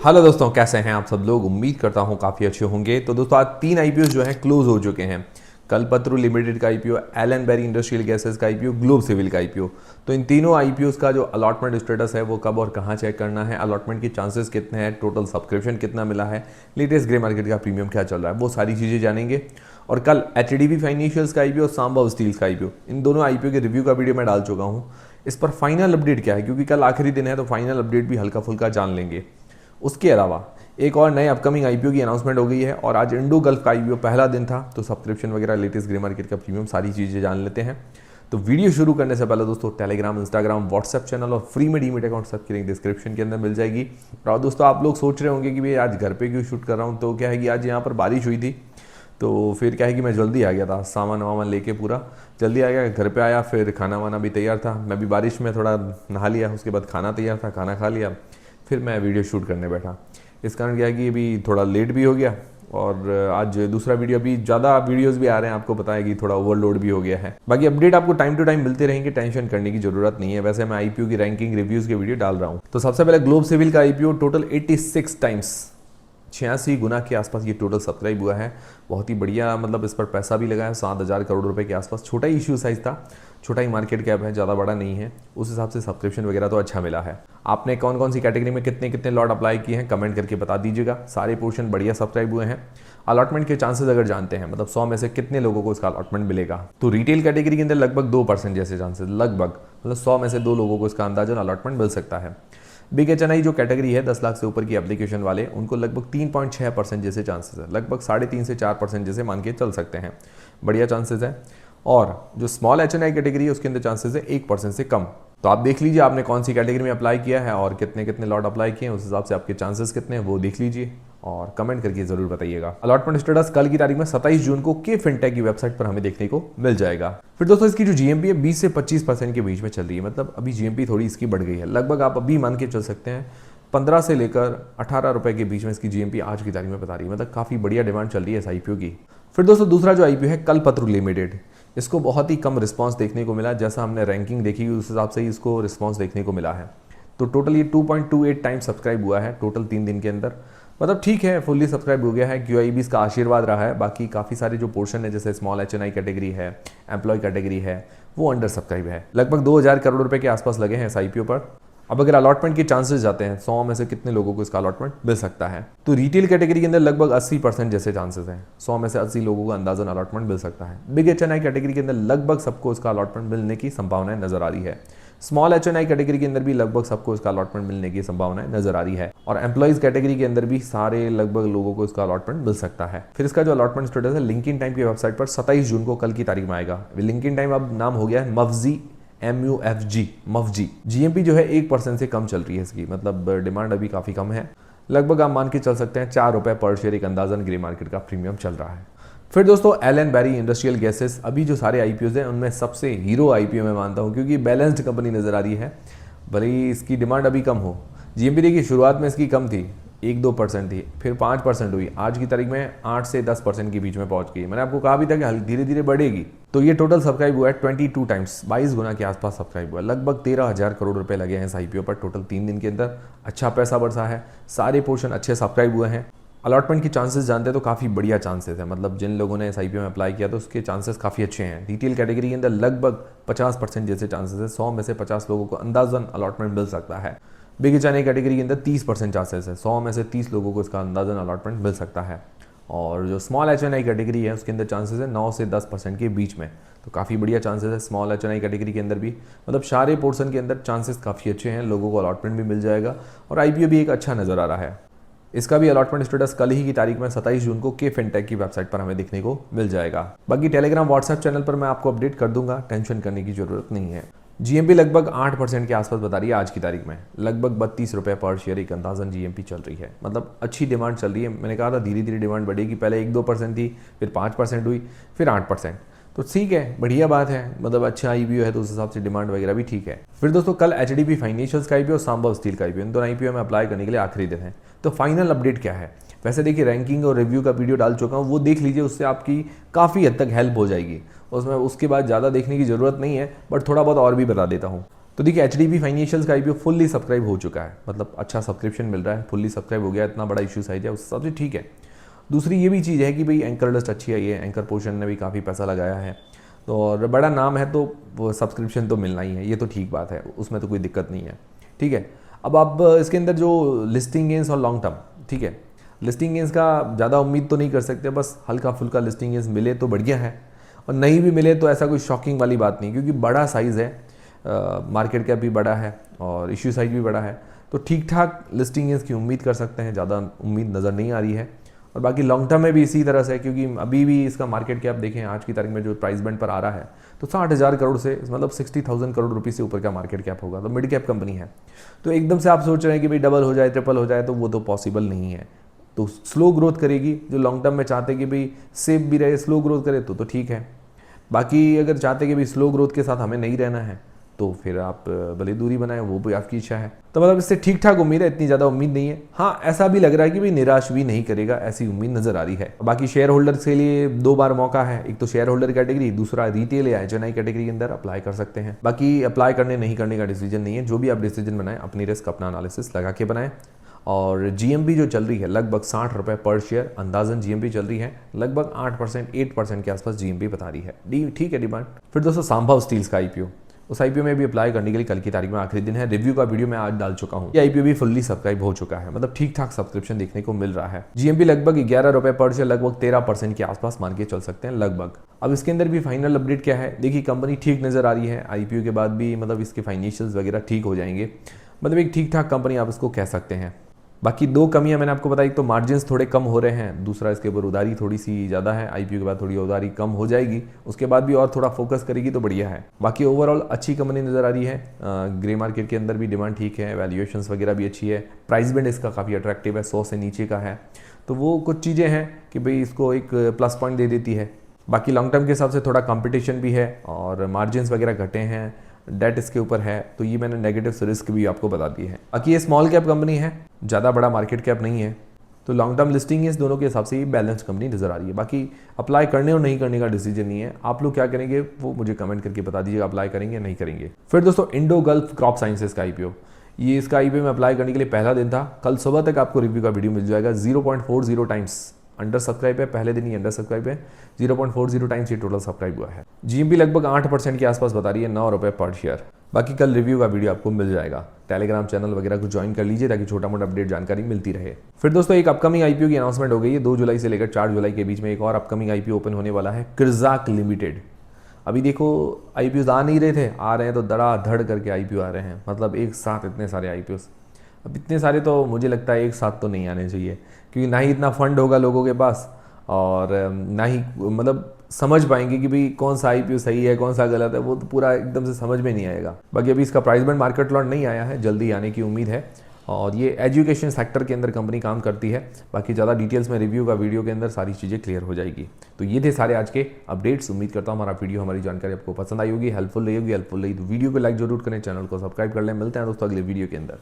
Hello दोस्तों, कैसे हैं आप सब लोग। उम्मीद करता हूं काफ़ी अच्छे होंगे। तो दोस्तों आज 3 आईपीओ जो हैं क्लोज हो चुके हैं। कल्पतरू लिमिटेड का IPO, Ellenbarrie industrial gases का आईपीओ, ग्लोब सिविल का आईपीओ। तो इन तीनों आईपीओस का जो अलॉटमेंट स्टेटस है वो कब और कहां चेक करना है, अलॉटमेंट के चांसेस कितने हैं, टोटल सब्सक्रिप्शन कितना मिला है, लेटेस्ट ग्रे मार्केट का प्रीमियम क्या चल रहा है, वो सारी चीज़ें जानेंगे। और कल एचडीबी फाइनेंशियल्स का आईपीओ, सांबा स्टील्स का आईपीओ, इन दोनों आईपीओ के रिव्यू का वीडियो मैं डाल चुका हूँ। इस पर फाइनल अपडेट क्या है, क्योंकि कल आखिरी दिन है तो फाइनल अपडेट भी हल्का फुल्का जान लेंगे। उसके अलावा एक और नए अपकमिंग आईपीओ की अनाउंसमेंट हो गई है और आज इंडो गल्फ का आईपीओ पहला दिन था, तो सब्सक्रिप्शन वगैरह, लेटेस्ट ग्रे मार्केट का प्रीमियम, सारी चीज़ें जान लेते हैं। तो वीडियो शुरू करने से पहले दोस्तों टेलीग्राम, इंस्टाग्राम, व्हाट्सएप चैनल और फ्री में डीमेट अकाउंट सबकी लिंक डिस्क्रिप्शन के अंदर मिल जाएगी। और दोस्तों आप लोग सोच रहे होंगे कि भाई आज घर पे क्यों शूट कर रहा हूँ, तो क्या है कि आज यहाँ पर बारिश हुई थी, तो फिर क्या है कि मैं जल्दी आ गया था, सामान वामान लेके पूरा जल्दी आ गया, घर पे आया, फिर खाना वाना भी तैयार था, मैं भी बारिश में थोड़ा नहा लिया, उसके बाद खाना तैयार था, खाना खा लिया, फिर मैं वीडियो शूट करने बैठा। इस कारण क्या है कि अभी थोड़ा लेट भी हो गया और आज दूसरा वीडियो, अभी ज़्यादा वीडियोस भी आ रहे हैं, आपको पता है कि थोड़ा ओवरलोड भी हो गया है। बाकी अपडेट आपको टाइम टू टाइम मिलते रहेंगे, टेंशन करने की जरूरत नहीं है। वैसे मैं आईपीओ की रैंकिंग रिव्यूज़ के वीडियो डाल रहा हूँ। तो सबसे पहले ग्लोब सिविल का आईपीओ टोटल 86 टाइम्स, 86 गुना के आसपास ये टोटल सब्सक्राइब हुआ है। बहुत ही बढ़िया, मतलब इस पर पैसा भी लगा है, 7,000 करोड़ रुपए के आसपास। छोटा ही इश्यू साइज था, छोटा ही मार्केट कैप है, ज़्यादा बड़ा नहीं है, उस हिसाब से सब्सक्रिप्शन वगैरह तो अच्छा मिला है। आपने कौन कौन सी कैटेगरी में कितने कितने लॉट अप्लाई किए हैं कमेंट करके बता दीजिएगा। सारे पोर्शन बढ़िया सब्सक्राइब हुए हैं। अलॉटमेंट के चांसेस अगर जानते हैं, मतलब 100 में से कितने लोगों को इसका अलॉटमेंट मिलेगा, तो रिटेल कैटेगरी के अंदर लगभग 2% जैसे चांसेस, लगभग, मतलब 100 में से 2 लोगों को इसका अंदाजन अलॉटमेंट मिल सकता है। बिग एचएनआई जो कैटेगरी है 10 लाख से ऊपर की एप्लीकेशन वाले, उनको लगभग 3.6% जैसे चांसेस है, लगभग 3.5 से 4% जैसे मान के चल सकते हैं, बढ़िया चांसेस है। और जो स्मॉल एचएनआई कैटेगरी है उसके अंदर चांसेस है 1% से कम। तो आप देख लीजिए आपने कौन सी कैटेगरी में अप्लाई किया है और कितने कितने लॉट अप्लाई किए हैं, उस हिसाब से आपके चांसेस कितने हैं वो देख लीजिए और कमेंट करके जरूर बताइएगा। अलॉटमेंट स्टेटस कल की तारीख में 27 जून को के फिनटेक की वेबसाइट पर हमें देखने को मिल जाएगा। फिर दोस्तों इसकी जो जीएमपी है 20 से 25% के बीच में चल रही है, मतलब अभी जीएमपी थोड़ी इसकी बढ़ गई है, लगभग आप अभी मान के चल सकते हैं 15 से लेकर 18 रुपए के बीच में इसकी जीएमपी आज की तारीख में बता रही है, मतलब काफ़ी बढ़िया डिमांड चल रही है इस आईपीओ की। फिर दोस्तों दूसरा जो आईपीओ है कल्पतरू लिमिटेड, इसको बहुत ही कम रिस्पांस देखने को मिला, जैसा हमने रैंकिंग देखी उस हिसाब से ही इसको रिस्पांस देखने को मिला है। तो टोटल ये 2.28 टाइम सब्सक्राइब हुआ है टोटल 3 दिन के अंदर, मतलब ठीक है, फुल्ली सब्सक्राइब हो गया है। क्यूआई भी इसका आशीर्वाद रहा है। बाकी काफ़ी सारे जो पोर्शन है, जैसे स्मॉल एचएनआई कैटेगरी है, एम्प्लॉय कैटेगरी है, वो अंडर सब्सक्राइब है। लगभग 2,000 करोड़ रुपए के आसपास लगे हैं इस आईपीओ पर। अब अगर अलॉटमेंट के चांसेस जाते हैं, 100 में से कितने लोगों को इसका अलॉटमेंट मिल सकता है, तो रिटेल कैटेगरी के अंदर लगभग 80% जैसे चांसेस हैं, 100 में से 80 लोगों को अंदाजन अलॉटमेंट मिल सकता है। बिग एचएनआई कैटेगरी के अंदर लगभग सबको इसका अलॉटमेंट मिलने की संभावनाएं नजर आ रही है। स्मॉल एचएनआई कैटेगरी के अंदर भी लगभग सबको इसका अलॉटमेंट मिलने की संभावनाएं नजर आ रही है। और एम्प्लॉइज कैटेगरी के अंदर भी सारे लगभग लोगों को इसका अलॉटमेंट मिल सकता है। फिर इसका जो अलॉटमेंट स्टेटस है लिंकिन टाइम की वेबसाइट पर 27 जून को कल की तारीख में आएगा। लिंकिन टाइम अब नाम हो गया है मफजी, MUFG। जीएमपी जो है 1% से कम चल रही है इसकी, मतलब डिमांड अभी काफ़ी कम है। लगभग आप मान के चल सकते हैं 4 रुपए पर शेयर एक अंदाजन ग्रे मार्केट का प्रीमियम चल रहा है। फिर दोस्तों एलन बेरी इंडस्ट्रियल गैसेस, अभी जो सारे आईपीओज हैं उनमें सबसे हीरो आईपीओ मैं मानता हूँ, क्योंकि बैलेंस्ड कंपनी नजर आ रही है। भले ही इसकी डिमांड अभी कम हो, जीएमपी देखिए शुरुआत में इसकी कम थी, 1-2% थी, फिर 5% हुई, आज की तारीख में 8 से 10% के बीच में पहुंच गई। मैंने आपको कहा भी था कि धीरे धीरे बढ़ेगी। तो ये टोटल सब्सक्राइब हुआ है 22 टाइम्स, 22 गुना के आसपास सब्सक्राइब हुआ है। लगभग 13,000 करोड़ रुपए लगे हैं इस आईपीओ पर टोटल 3 दिन के अंदर। अच्छा पैसा बरसा है, सारे पोर्शन अच्छे सब्सक्राइब हुए हैं। अलॉटमेंट की चांसेस जानते हैं तो काफ़ी बढ़िया चांसेस है, मतलब जिन लोगों ने इस आईपीओ में अप्लाई किया तो उसके चांसेस काफ़ी अच्छे हैं। रिटेल कैटेगरी के अंदर लगभग 50% जैसे चांसेस है, 100 में से 50 लोगों को अंदाजन अलॉटमेंट मिल सकता है। बिग एचएनआई कैटेगरी के अंदर 30% चांसेस है, 100 में से 30 लोगों को इसका अंदाजन अलॉटमेंट मिल सकता है। और जो स्मॉल एचएनआई कैटेगरी है उसके अंदर चांसेस है 9 से 10% के बीच में, तो काफ़ी बढ़िया चांसेस है स्मॉल एचएनआई कैटेगरी के अंदर भी, मतलब सारे पोर्शन के अंदर चांसेस काफ़ी अच्छे हैं, लोगों को अलॉटमेंट भी मिल जाएगा और आईपीओ भी एक अच्छा नज़र आ रहा है। इसका भी अलॉटमेंट स्टेटस कल ही की तारीख में 27 जून को के फिनटेक की वेबसाइट पर हमें देखने को मिल जाएगा। बाकी टेलीग्राम व्हाट्सएप चैनल पर मैं आपको अपडेट कर दूंगा, टेंशन करने की जरूरत नहीं है। जीएमपी लगभग 8% के आसपास बता रही है आज की तारीख में, लगभग 32 रुपए पर शेयर एक अंदाजन जीएमपी चल रही है, मतलब अच्छी डिमांड चल रही है। मैंने कहा था धीरे धीरे डिमांड बढ़ेगी, पहले 1-2% थी, फिर 5% हुई, फिर 8%, तो ठीक है, बढ़िया बात है, मतलब अच्छा आईपीओ है तो उस हिसाब से डिमांड वगैरह भी ठीक है। फिर दोस्तों कल एचडीबी फाइनेंशियल्स का आईपीओ, सांबा स्टील का आईपीओ, इन दोनों आईपीओ में अप्लाई करने के लिए आखिरी दिन है। तो फाइनल अपडेट क्या है, वैसे देखिए रैंकिंग और रिव्यू का वीडियो डाल चुका हूँ, वो देख लीजिए, उससे आपकी काफ़ी हद तक हेल्प हो जाएगी। उसमें उसके बाद ज़्यादा देखने की ज़रूरत नहीं है, बट थोड़ा बहुत और भी बता देता हूँ। तो देखिए एचडीबी फाइनेंशियल्स का आईपीओ फुल्ली सब्सक्राइब हो चुका है, मतलब अच्छा सब्सक्रिप्शन मिल रहा है, फुल्ली सब्सक्राइब हो गया, इतना बड़ा इशू साइज है, उस हिसाब से ठीक है। दूसरी ये भी चीज़ है कि भाई एंकर लिस्ट अच्छी आई है, एंकर पोर्शन ने भी काफ़ी पैसा लगाया है, तो और बड़ा नाम है तो वो सब्सक्रिप्शन तो मिलना ही है, ये तो ठीक बात है, उसमें तो कोई दिक्कत नहीं है। ठीक है, अब आप इसके अंदर जो लिस्टिंग गेंस और लॉन्ग टर्म, ठीक है, लिस्टिंग गेंस का ज़्यादा उम्मीद तो नहीं कर सकते, बस हल्का फुल्का लिस्टिंग गेंस मिले तो बढ़िया है, और नहीं भी मिले तो ऐसा कोई शॉकिंग वाली बात नहीं, क्योंकि बड़ा साइज़ है, मार्केट कैप भी बड़ा है और इश्यू साइज भी बड़ा है, तो ठीक ठाक लिस्टिंग गेंस की उम्मीद कर सकते हैं, ज़्यादा उम्मीद नज़र नहीं आ रही है। और बाकी लॉन्ग टर्म में भी इसी तरह से, क्योंकि अभी भी इसका मार्केट कैप देखें आज की तारीख में जो प्राइस बैंड पर आ रहा है, तो 60,000 करोड़ से, मतलब 60,000 करोड़ रुपये से ऊपर का मार्केट कैप होगा, तो मिड कैप कंपनी है। तो एकदम से आप सोच रहे हैं कि भाई डबल हो जाए, ट्रिपल हो जाए, तो वो तो पॉसिबल नहीं है, तो स्लो ग्रोथ करेगी। जो लॉन्ग टर्म में चाहते कि भाई सेफ भी रहे, स्लो ग्रोथ करे तो ठीक है। बाकी अगर चाहते कि भाई स्लो ग्रोथ के साथ हमें नहीं रहना है, तो फिर आप भले दूरी बनाएं, वो भी आपकी इच्छा है। तो मतलब इससे ठीक ठाक उम्मीद है, इतनी ज़्यादा उम्मीद नहीं है। हाँ, ऐसा भी लग रहा है कि भाई निराश भी नहीं करेगा, ऐसी उम्मीद नज़र आ रही है। बाकी शेयर होल्डर्स के लिए 2 बार मौका है, एक तो शेयर होल्डर कैटेगरी, दूसरा रिटेल या एचएनआई कैटेगरी के अंदर अप्लाई कर सकते हैं। बाकी अप्लाई करने नहीं करने का डिसीजन नहीं है, जो भी आप डिसीजन बनाएं अपनी रिस्क अपना एनालिसिस लगा के बनाएं। और जीएमपी जो चल रही है लगभग 60 रुपये पर शेयर अंदाजन जीएमपी चल रही है, लगभग 8% के आसपास जीएमपी बता रही है, ठीक है डिमांड। फिर दोस्तों संभव स्टील्स का आईपीओ, उस आईपीओ में भी अप्लाई करने के लिए कल की तारीख में आखिरी दिन है। रिव्यू का वीडियो मैं आज डाल चुका हूँ। ये आईपीओ भी फुल्ली सब्सक्राइब हो चुका है, मतलब ठीक ठाक सब्सक्रिप्शन देखने को मिल रहा है। जीएमपी लगभग 11 रुपये पर शेयर, लगभग 13% के आसपास मान के चल सकते हैं लगभग। अब इसके अंदर भी फाइनल अपडेट क्या है, देखिए कंपनी ठीक नजर आ रही है, आईपीओ के बाद भी मतलब इसके फाइनेंशियल्स वगैरह ठीक हो जाएंगे, मतलब एक ठीक ठाक कंपनी आप इसको कह सकते हैं। बाकी 2 कमियां मैंने आपको बताई, तो मार्जिन्स थोड़े कम हो रहे हैं, दूसरा इसके ऊपर उधारी थोड़ी सी ज़्यादा है, आईपीओ के बाद थोड़ी उधारी कम हो जाएगी, उसके बाद भी और थोड़ा फोकस करेगी तो बढ़िया है। बाकी ओवरऑल अच्छी कंपनी नज़र आ रही है, ग्रे मार्केट के अंदर भी डिमांड ठीक है, वैल्यूएशंस वगैरह भी अच्छी है, प्राइस बैंड इसका काफ़ी अट्रैक्टिव है, 100 से नीचे का है, तो वो कुछ चीज़ें हैं कि भाई इसको एक प्लस पॉइंट दे देती है। बाकी लॉन्ग टर्म के हिसाब से थोड़ा कंपटीशन भी है और मार्जिन्स वगैरह घटे हैं, डेट इसके ऊपर है, तो ये मैंने नेगेटिव रिस्क भी आपको बता दी है। बाकी ये स्मॉल कैप कंपनी है, ज़्यादा बड़ा मार्केट कैप नहीं है, तो लॉन्ग टर्म लिस्टिंग है, इस दोनों के हिसाब से ये बैलेंस कंपनी नजर आ रही है। बाकी अप्लाई करने और नहीं करने का डिसीजन नहीं है, आप लोग क्या करेंगे वो मुझे कमेंट करके बता दीजिएगा, अप्लाई करेंगे या नहीं करेंगे। फिर दोस्तों इंडो गल्फ क्रॉप साइंसेज का आईपीओ, ये इसका आईपीओ में अप्लाई करने के लिए पहला दिन था, कल सुबह तक आपको रिव्यू का वीडियो मिल जाएगा। 0.40 टाइम्स अंडर सब्सक्राइब है, पहले दिन ही अंडर सब्सक्राइब है, 0.40 टाइम्स ये टोटल सब्सक्राइब हुआ है। जीएमपी लगभग 8% के आसपास बता रही है, 9 रुपये पर शेयर। बाकी कल रिव्यू का वीडियो आपको मिल जाएगा, टेलीग्राम चैनल वगैरह को ज्वाइन कर लीजिए ताकि छोटा मोटा अपडेट जानकारी मिलती रहे। फिर दोस्तों एक अपकमिंग आईपीओ की अनाउंसमेंट हो गई है, 2 जुलाई से लेकर 4 जुलाई के बीच में एक और अपकमिंग आईपीओ ओपन होने वाला है, किर्जाक लिमिटेड। अभी देखो आईपीओ आ नहीं रहे थे, आ रहे हैं तो धड़ाधड़ करके आईपीओ आ रहे हैं, मतलब एक साथ इतने सारे आईपीओ। अब इतने सारे तो मुझे लगता है एक साथ तो नहीं आने चाहिए, क्योंकि ना ही इतना फंड होगा लोगों के पास और ना ही मतलब समझ पाएंगे कि भाई कौन सा आईपीओ सही है कौन सा गलत है, वो तो पूरा एकदम से समझ में नहीं आएगा। बाकी अभी इसका प्राइस बैंड मार्केट लॉट नहीं आया है, जल्दी आने की उम्मीद है, और ये एजुकेशन सेक्टर के अंदर कंपनी काम करती है। बाकी ज़्यादा डिटेल्स में रिव्यू का वीडियो के अंदर सारी चीज़ें क्लियर हो जाएगी। तो ये थे सारे आज के अपडेट्स। उम्मीद करता हूँ हमारा वीडियो हमारी जानकारी आपको पसंद आई होगी, हेल्पफुल रही होगी। हेल्पफुल रही तो वीडियो को लाइक जरूर करें, चैनल को सब्सक्राइब कर लें। मिलते हैं दोस्तों अगले वीडियो के अंदर।